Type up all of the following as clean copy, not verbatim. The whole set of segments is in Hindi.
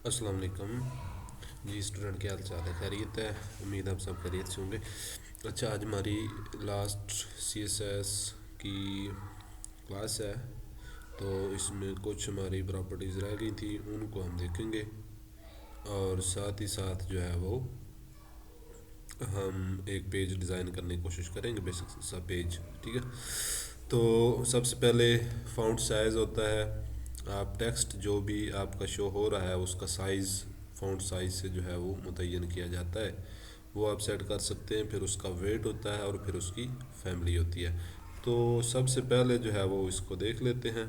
अस्सलाम वालेकुम जी स्टूडेंट, क्या हाल चाल है? खैरियत है? उम्मीद आप सब खैरियत से होंगे। अच्छा, आज हमारी लास्ट सीएसएस की क्लास है, तो इसमें कुछ हमारी प्रॉपर्टीज़ रह गई थी, उनको हम देखेंगे। और साथ ही साथ जो है वो हम एक पेज डिज़ाइन करने की कोशिश करेंगे, बेसिक सा पेज। ठीक है, तो सबसे पहले फ़ॉन्ट साइज़ होता है। आप टेक्स्ट जो भी आपका शो हो रहा है उसका साइज़ फ़ॉन्ट साइज़ से जो है वो मुतय्यन किया जाता है, वो आप सेट कर सकते हैं। फिर उसका वेट होता है और फिर उसकी फैमिली होती है। तो सबसे पहले जो है वो इसको देख लेते हैं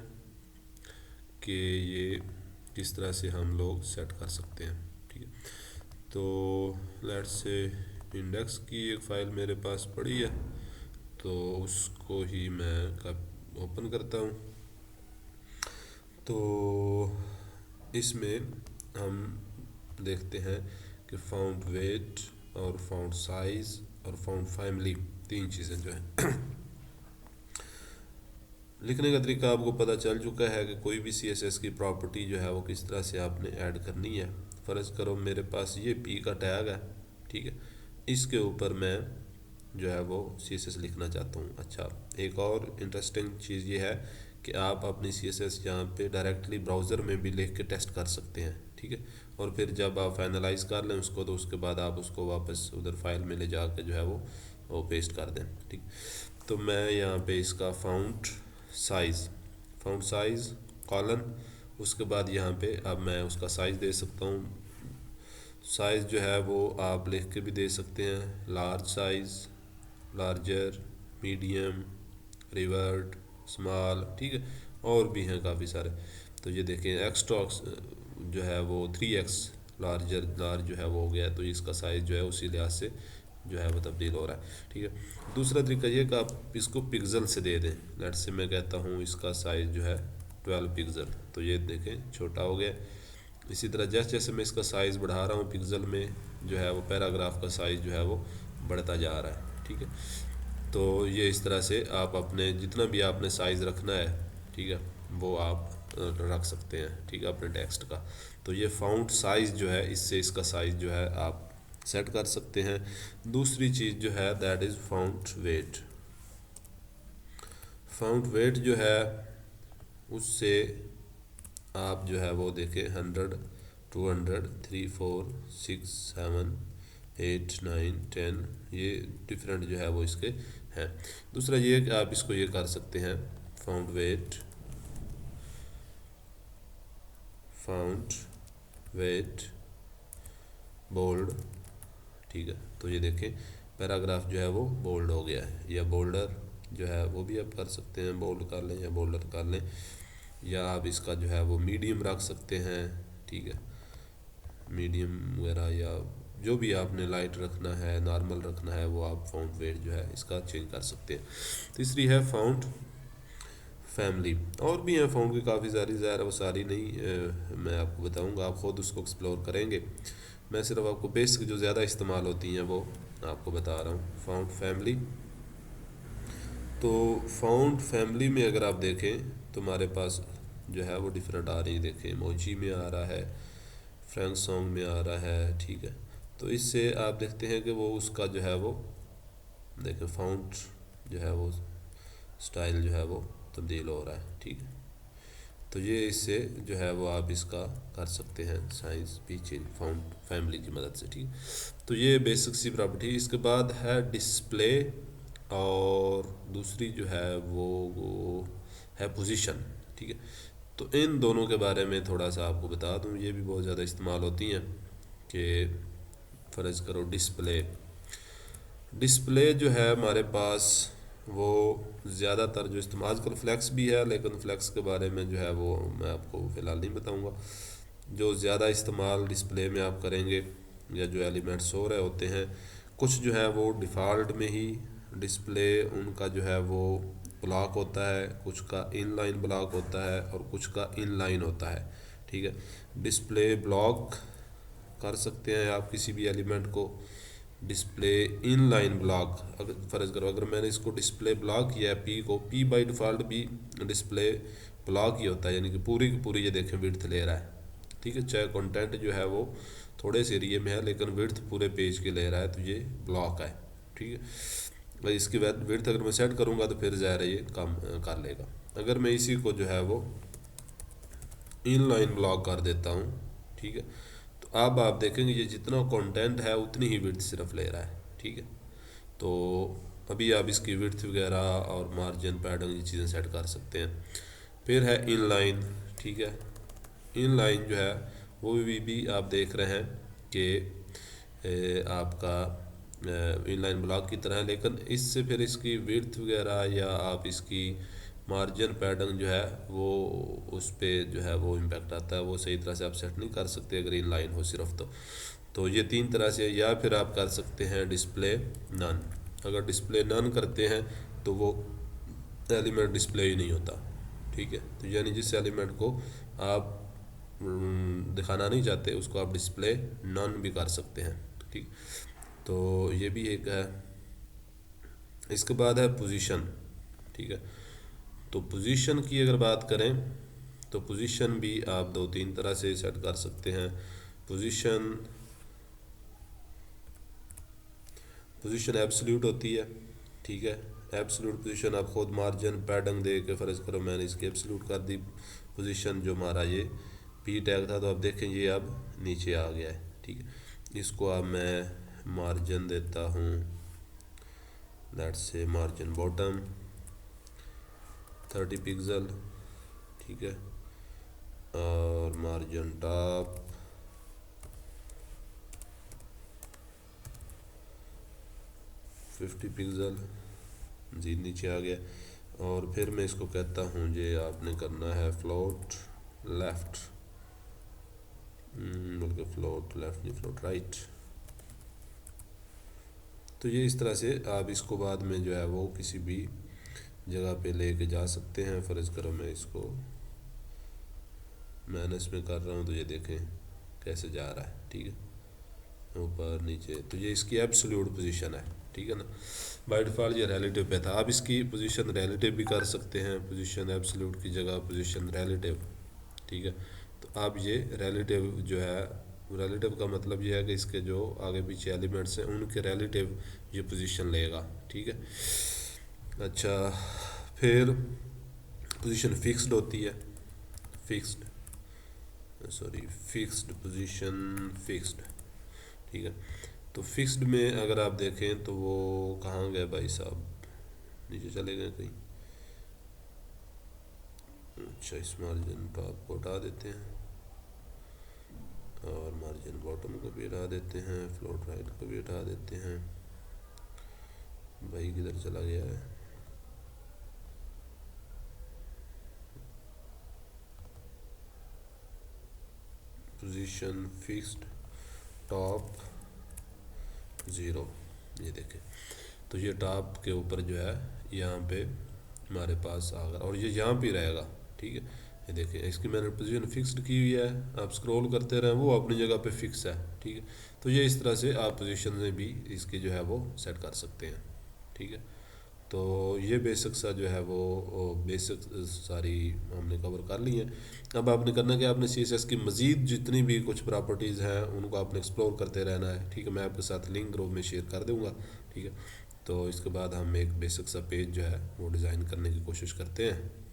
कि ये किस तरह से हम लोग सेट कर सकते हैं। ठीक है, तो लेट्स से इंडेक्स की एक फ़ाइल मेरे पास पड़ी है, तो उसको ही मैं ओपन करता हूँ। तो इसमें हम देखते हैं कि फाउंड वेट और फाउंड साइज़ और फाउंड फैमिली, तीन चीज़ें जो हैं। लिखने का तरीका आपको पता चल चुका है कि कोई भी सीएसएस की प्रॉपर्टी जो है वो किस तरह से आपने ऐड करनी है। फ़र्ज़ करो मेरे पास ये पी का टैग है, ठीक है, इसके ऊपर मैं जो है वो सीएसएस लिखना चाहता हूँ। अच्छा, एक और इंटरेस्टिंग चीज़ ये है कि आप अपनी सीएसएस यहाँ पे डायरेक्टली ब्राउज़र में भी लिख के टेस्ट कर सकते हैं। ठीक है, और फिर जब आप फाइनलाइज कर लें उसको, तो उसके बाद आप उसको वापस उधर फाइल में ले जाकर जो है वो पेस्ट कर दें। ठीक, तो मैं यहाँ पे इसका फाउंड साइज़ कॉलन, उसके बाद यहाँ पे अब मैं उसका साइज़ दे सकता हूँ। साइज़ जो है वो आप लिख के भी दे सकते हैं, large size, larger, medium, revert, small. ठीक है, और भी हैं काफ़ी सारे। तो ये देखें, एक्सट्रॉक्स जो है वो 3x लार्ज जो है वो हो गया, तो इसका साइज़ जो है उसी लिहाज से जो है वो तब्दील हो रहा है। ठीक है, दूसरा तरीका ये कि आप इसको पिक्सल से दे दें। लेट्स से मैं कहता हूँ इसका साइज़ जो है 12 पिक्सल, तो ये देखें छोटा हो गया। इसी तरह जैसे जैसे मैं इसका साइज़ बढ़ा रहा हूँ पिक्सल में, जो है वो पैराग्राफ का साइज़ जो है वो बढ़ता जा रहा है। ठीक है, तो ये इस तरह से आप अपने जितना भी आपने साइज़ रखना है, ठीक है, वो आप रख सकते हैं। ठीक है, अपने टेक्स्ट का। तो ये फाउंट साइज़ जो है, इससे इसका साइज़ जो है आप सेट कर सकते हैं। दूसरी चीज़ जो है that is font weight. Font weight जो है उससे आप जो है वो देखें 100, 200, 3, 4, 6, 7, 8, 9, 10, ये डिफरेंट जो है वो इसके हैं। दूसरा ये कि आप इसको ये कर सकते हैं, फाउंड वेट बोल्ड। ठीक है, तो ये देखें पैराग्राफ जो है वो बोल्ड हो गया है, या बोल्डर जो है वो भी आप कर सकते हैं, बोल्ड कर लें या बोल्डर कर लें, या आप इसका जो है वो मीडियम रख सकते हैं। ठीक है, मीडियम वगैरह, या जो भी आपने लाइट रखना है, नॉर्मल रखना है, वो आप फाउंट वेट जो है इसका चेंज कर सकते हैं। तीसरी है फाउंट फैमिली। और भी हैं फाउंड की काफ़ी सारी, ज़ाहिर है वो सारी नहीं मैं आपको बताऊंगा, आप ख़ुद उसको एक्सप्लोर करेंगे। मैं सिर्फ आपको बेसिक जो ज़्यादा इस्तेमाल होती हैं वो आपको बता रहा हूँ। फाउंड फैमिली, तो फाउंड फैमिली में अगर आप देखें तो हमारे पास जो है वो डिफरेंट आ रही है। देखें, इमोजी में आ रहा है, फ्रैंक सॉन्ग में आ रहा है। ठीक है, तो इससे आप देखते हैं कि वो उसका जो है वो देखें फाउंड जो है वो स्टाइल जो है वो तब्दील हो रहा है। ठीक है, तो ये इससे जो है वो आप इसका कर सकते हैं साइज भी चेंज फाउंड फैमिली की मदद से। ठीक, तो ये बेसिक सी प्रॉपर्टी। इसके बाद है डिस्प्ले, और दूसरी जो है वो है पोजीशन। ठीक है, तो इन दोनों के बारे में थोड़ा सा आपको बता दूं, ये भी बहुत ज़्यादा इस्तेमाल होती हैं। कि फ़र्ज़ करो डिस्प्ले जो है हमारे पास वो ज़्यादातर जो इस्तेमाल, आजकल फ्लैक्स भी है, लेकिन फ्लैक्स के बारे में जो है वो मैं आपको फ़िलहाल नहीं बताऊंगा। जो ज़्यादा इस्तेमाल डिस्प्ले में आप करेंगे, या जो एलिमेंट्स हो रहे होते हैं, कुछ जो है वो डिफ़ॉल्ट में ही डिस्प्ले उनका जो है वो ब्लॉक होता है, कुछ का इनलाइन ब्लॉक होता है और कुछ का इनलाइन होता है। ठीक है, डिस्प्ले ब्लॉक कर सकते हैं आप किसी भी एलिमेंट को। डिस्प्ले इनलाइन ब्लॉक, अगर फ़र्ज़ करो अगर मैंने इसको डिस्प्ले ब्लॉक किया है पी को, पी बाई डिफ़ॉल्ट भी डिस्प्ले ब्लॉक ही होता है, यानी कि पूरी की पूरी ये देखें विड्थ ले रहा है। ठीक है। चाहे कंटेंट जो है वो थोड़े से एरिया में है लेकिन विड्थ पूरे पेज की ले रहा है, तो ये ब्लॉक है। ठीक है भाई, इसकी विड्थ अगर मैं सेट करूँगा तो फिर ज़ाहिर है ये काम कर लेगा। अगर मैं इसी को जो है वो इनलाइन ब्लॉक कर देता हूँ, ठीक है, तो अब आप देखेंगे ये जितना कंटेंट है उतनी ही विड्थ सिर्फ ले रहा है। ठीक है, तो अभी आप इसकी विड्थ वगैरह और मार्जिन पैडिंग ये चीज़ें सेट कर सकते हैं। फिर है इनलाइन। ठीक है, इनलाइन जो है वो भी आप देख रहे हैं कि आपका इनलाइन ब्लॉक की तरह है, लेकिन इससे फिर इसकी विड्थ वगैरह या आप इसकी मार्जिन पैटर्न जो है वो उस पर जो है वो इम्पेक्ट आता है, वो सही तरह से आप सेट नहीं कर सकते अगर इनलाइन हो सिर्फ। तो ये तीन तरह से, या फिर आप कर सकते हैं डिस्प्ले नन। अगर डिस्प्ले नन करते हैं तो वो एलिमेंट डिस्प्ले ही नहीं होता। ठीक है, तो यानी जिस एलिमेंट को आप दिखाना नहीं चाहते उसको आप डिस्प्ले नन भी कर सकते हैं। ठीक, तो ये भी एक है। इसके बाद है पोजीशन। ठीक है, तो पोजीशन की अगर बात करें तो पोजीशन भी आप दो तीन तरह से सेट कर सकते हैं। पोजीशन एब्सोल्यूट होती है। ठीक है, एब्सोल्यूट पोजीशन आप खुद मार्जिन पैडिंग दे के, फ़र्ज़ करो मैंने इसकी एब्सोल्यूट कर दी पोजीशन, जो हमारा ये पी टैग था, तो आप देखें ये अब नीचे आ गया है। ठीक है, इसको अब मैं मार्जिन देता हूँ, let's say margin bottom 30 pixel. ठीक है, और मार्जिन टॉप 50 पिक्सल जी, नीचे आ गया। और फिर मैं इसको कहता हूँ ये आपने करना है फ्लोट लेफ़्ट, बल्कि फ्लोट लेफ़्ट नहीं, फ्लोट राइट। तो ये इस तरह से आप इसको बाद में जो है वो किसी भी जगह पे लेके जा सकते हैं। फ़र्ज़ करो मैं इसको माइनस में कर रहा हूँ तो ये देखें कैसे जा रहा है। ठीक है, ऊपर नीचे, तो ये इसकी एब्सोल्यूट पोजीशन है। ठीक है ना, बाय डिफ़ॉल्ट ये रिलेटिव पे था। आप इसकी पोजीशन रिलेटिव भी कर सकते हैं, पोजीशन एब्सोल्यूट की जगह पोजीशन रिलेटिव। ठीक है, तो अब ये रिलेटिव जो है, रिलेटिव का मतलब ये है कि इसके जो आगे पीछे एलिमेंट्स हैं उनके रिलेटिव ये पोजीशन लेगा। ठीक है, अच्छा, फिर पोजीशन फिक्स्ड होती है, फिक्स्ड पोजीशन फिक्स्ड। ठीक है, तो फिक्स्ड में अगर आप देखें तो वो कहाँ गए भाई साहब, नीचे चले गए कहीं। अच्छा, इस मार्जिन टॉप को हटा देते हैं और मार्जिन बॉटम को भी हटा देते हैं, फ्लोट राइट को भी हटा देते हैं। भाई किधर चला गया है, पोजीशन फिक्स्ड टॉप 0, ये देखें, तो ये टॉप के ऊपर जो है यहाँ पे हमारे पास आ गया और ये यहाँ पे रहेगा। ठीक है, ये देखिए इसकी मैंने पोजीशन फिक्स्ड की हुई है, आप स्क्रॉल करते रहें वो अपनी जगह पे फिक्स है। ठीक है, तो ये इस तरह से आप पोजीशन में भी इसकी जो है वो सेट कर सकते हैं। ठीक है, तो ये बेसिक सा जो है वो बेसिक सारी हमने कवर कर ली हैं। अब आपने करना कि आपने CSS की मज़ीद जितनी भी कुछ प्रॉपर्टीज़ हैं उनको आपने एक्सप्लोर करते रहना है। ठीक है, मैं आपके साथ लिंक ग्रुप में शेयर कर दूँगा। ठीक है, तो इसके बाद हम एक बेसिक सा पेज जो है वो डिज़ाइन करने की कोशिश करते हैं।